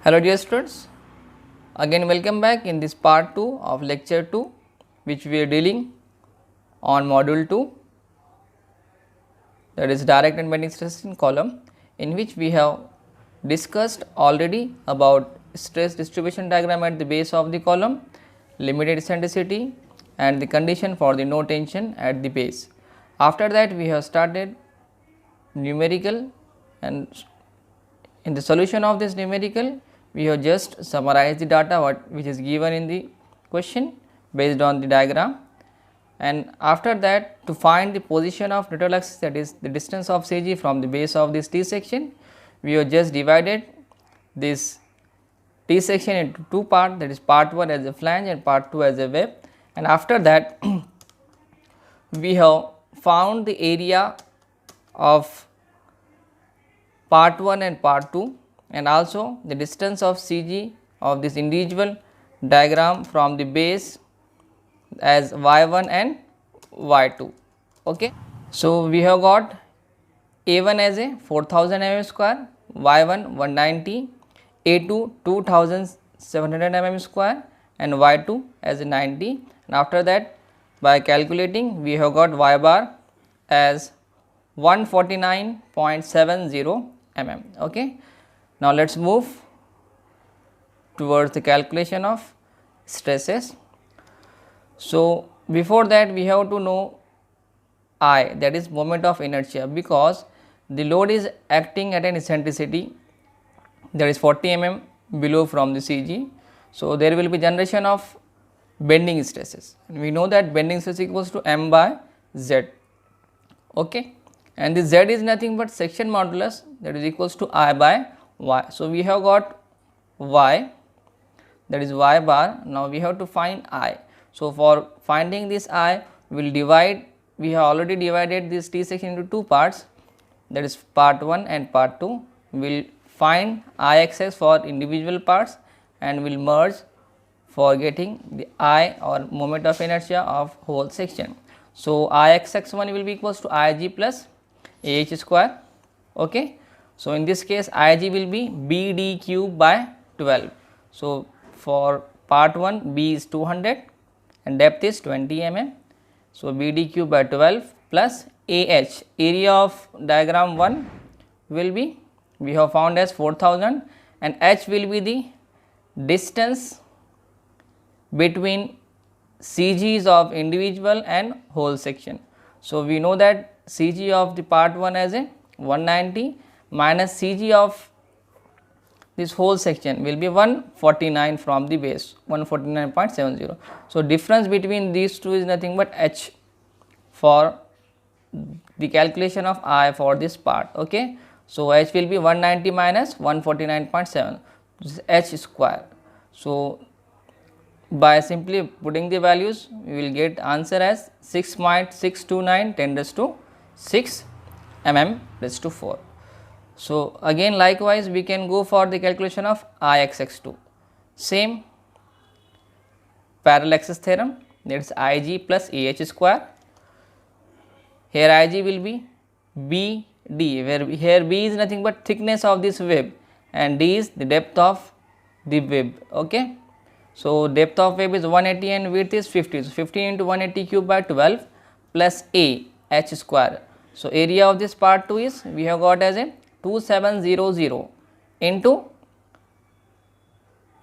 Hello dear students, again welcome back in this part 2 of lecture 2 which we are dealing on module 2, that is direct and bending stress in column, in which we have discussed already about stress distribution diagram at the base of the column, limited eccentricity and the condition for the no tension at the base. After that we have started numerical, and in the solution of this numerical we have just summarized the data which is given in the question based on the diagram, and after that to find the position of neutral axis, that is the distance of CG from the base of this T section, we have just divided this T section into two parts, that is part 1 as a flange and part 2 as a web, and after that we have found the area of part 1 and part 2 and also the distance of CG of this individual diagram from the base as y1 and y2. Okay. So, we have got A1 as a 4000 mm square, y1 190, A2 2700 mm square and y2 as a 90, and after that by calculating we have got y bar as 149.70 mm. Okay. Now, let us move towards the calculation of stresses. So, before that we have to know I, that is moment of inertia, because the load is acting at an eccentricity that is 40 mm below from the CG. So, there will be generation of bending stresses, and we know that bending stress equals to m by z. Okay. And the z is nothing but section modulus, that is equals to I by y. So, we have got y, that is y bar. Now, we have to find I. So, for finding this I, we will divide, we have already divided this T section into two parts, that is part 1 and part 2. We will find Ixx for individual parts and will merge for getting the I or moment of inertia of whole section. So, Ixx1 will be equals to Ig plus Ah square. Okay. So, in this case Ig will be Bd cube by 12. So, for part 1 B is 200 and depth is 20 mm. So, Bd cube by 12 plus Ah, area of diagram 1 will be, we have found as 4000, and H will be the distance between CGs of individual and whole section. So, we know that CG of the part 1 as a 190 minus CG of this whole section will be 149 from the base, 149.70. So, difference between these two is nothing but H for the calculation of I for this part. Okay. So, H will be 190 minus 149.7, this is H square. So, by simply putting the values we will get answer as 6.629 10 raised to 6 mm raised to 4. So, again likewise we can go for the calculation of Ixx2, same parallel axis theorem, that is Ig plus Ah square. Here Ig will be Bd, where here B is nothing but thickness of this web and D is the depth of the web. Okay. So, depth of web is 180 and width is 50. So, 50 into 180 cube by 12 plus A H square. So, area of this part 2 is, we have got as a 2700 into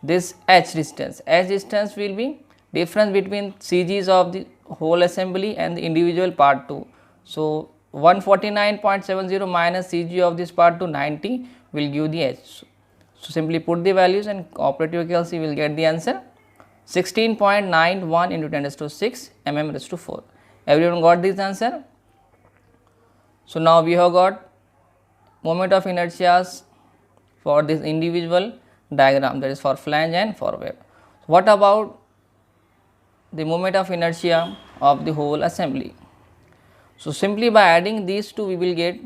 this H distance. H distance will be difference between CGs of the whole assembly and the individual part 2. So, 149.70 minus CG of this part 2 90 will give the H. So, simply put the values and operative accuracy will get the answer 16.91 into 10 raised to 6 mm raised to 4. Everyone got this answer? So, now we have got moment of inertias for this individual diagram, that is for flange and for web. What about the moment of inertia of the whole assembly? So, simply by adding these two we will get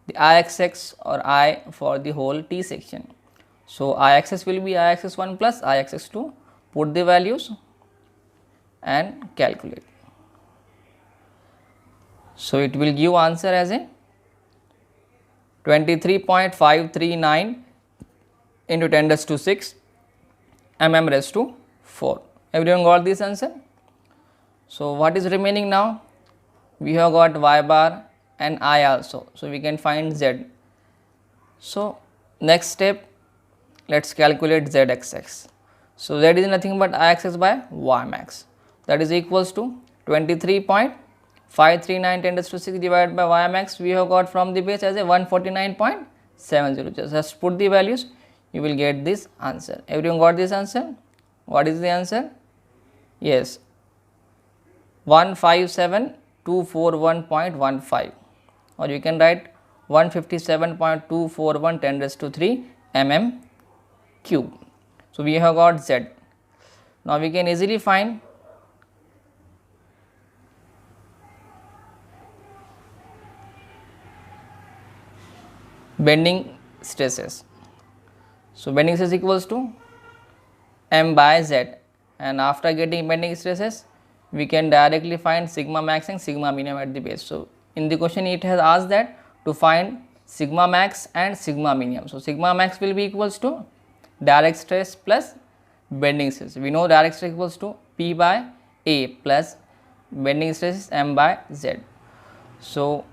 the Ixx or I for the whole T section. So, Ixx will be Ixx1 plus Ixx2, put the values and calculate. So, it will give answer as a 23.539 into 10 raised to 6 mm raised to 4. Everyone got this answer? So, what is remaining now? We have got y bar and I also. So, we can find z. So, next step, let us calculate z xx. So, z is nothing but I xx by y max, that is equals to 23.539 10 raised to 6 divided by y max. We have got from the base as a 149.70. Just put the values, you will get this answer. Everyone got this answer? What is the answer? Yes, 157.241.15, or you can write 157.241 10 raised to 3 mm cube. So, we have got z. Now, we can easily find bending stresses. So, bending stress equals to m by z, and after getting bending stresses, we can directly find sigma max and sigma minimum at the base. So, in the question it has asked that to find sigma max and sigma minimum. So, sigma max will be equals to direct stress plus bending stress. We know direct stress equals to P by A plus bending stress is m by z. So,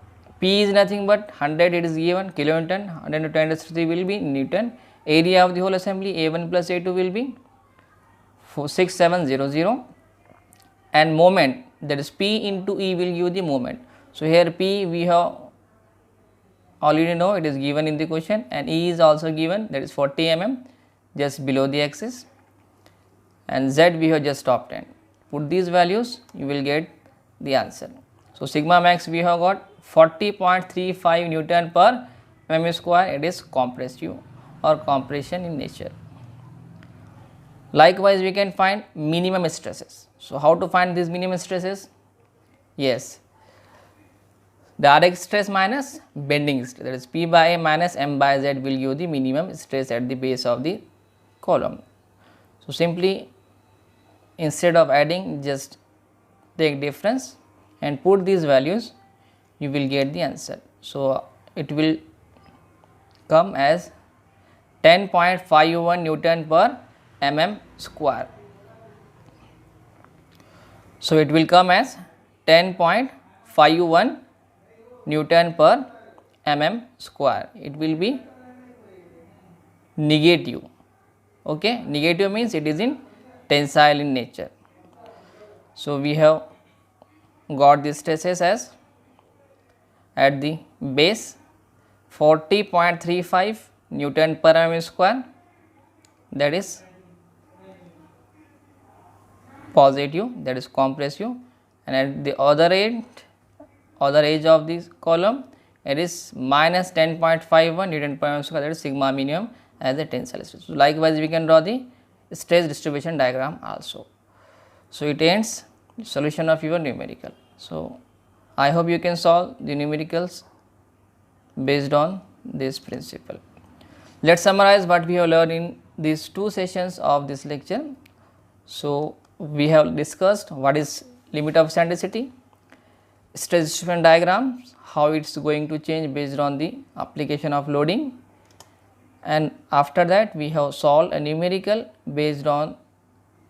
P is nothing but 100, it is given kilonewton, 100 to 10 raised to 3 will be Newton. Area of the whole assembly A1 plus A2 will be 6700, and moment, that is P into E will give the moment. So, here P we have already know, it is given in the question, and E is also given, that is 40 mm just below the axis, and Z we have just obtained. Put these values, you will get the answer. So, sigma max we have got 40.35 Newton per mm square, it is compressive or compression in nature. Likewise, we can find minimum stresses. So, how to find these minimum stresses? Yes, direct stress minus bending stress, that is P by A minus m by z will give the minimum stress at the base of the column. So, simply instead of adding, just take difference and put these values, you will get the answer. So, it will come as 10.51 Newton per mm square. So, it will come as 10.51 Newton per mm square. It will be negative. Okay, negative means it is in tensile in nature. So, we have got the stresses as at the base 40.35 Newton per mm square, that is positive, that is compressive, and at the other edge of this column it is minus 10.51 Newton per mm square, that is sigma minimum as a tensile stress. So, likewise we can draw the stress distribution diagram also. So, it ends solution of your numerical. So, I hope you can solve the numericals based on this principle. Let us summarize what we have learned in these two sessions of this lecture. So, we have discussed what is limit of eccentricity, stress distribution diagrams, how it is going to change based on the application of loading, and after that we have solved a numerical based on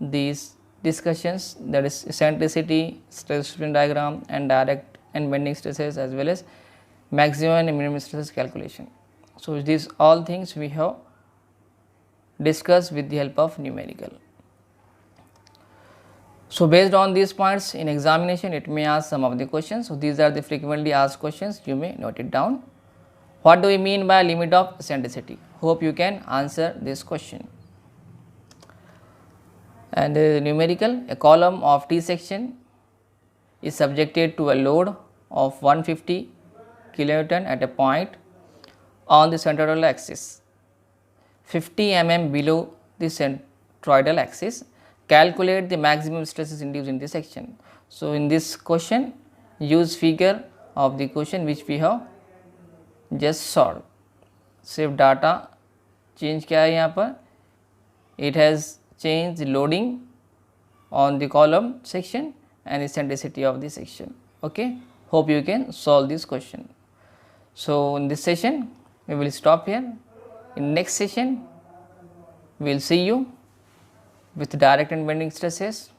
these discussions, that is eccentricity, stress distribution diagram, and direct and bending stresses, as well as maximum and minimum stresses calculation. So, these all things we have discussed with the help of numerical. So, based on these points in examination, it may ask some of the questions. So, these are the frequently asked questions, you may note it down. What do we mean by limit of eccentricity? Hope you can answer this question. And numerical, a column of T section is subjected to a load of 150 kilonewton at a point on the centroidal axis, 50 mm below the centroidal axis. Calculate the maximum stresses induced in the section. So, in this question, use figure of the question which we have just solved. सिर्फ data change क्या है यहाँ पर, it has changed loading on the column section and eccentricity of the section. Okay, hope you can solve this question. So, in this session we will stop here. In next session We will see you with direct and bending stresses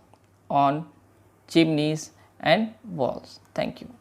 on chimneys and walls. Thank you.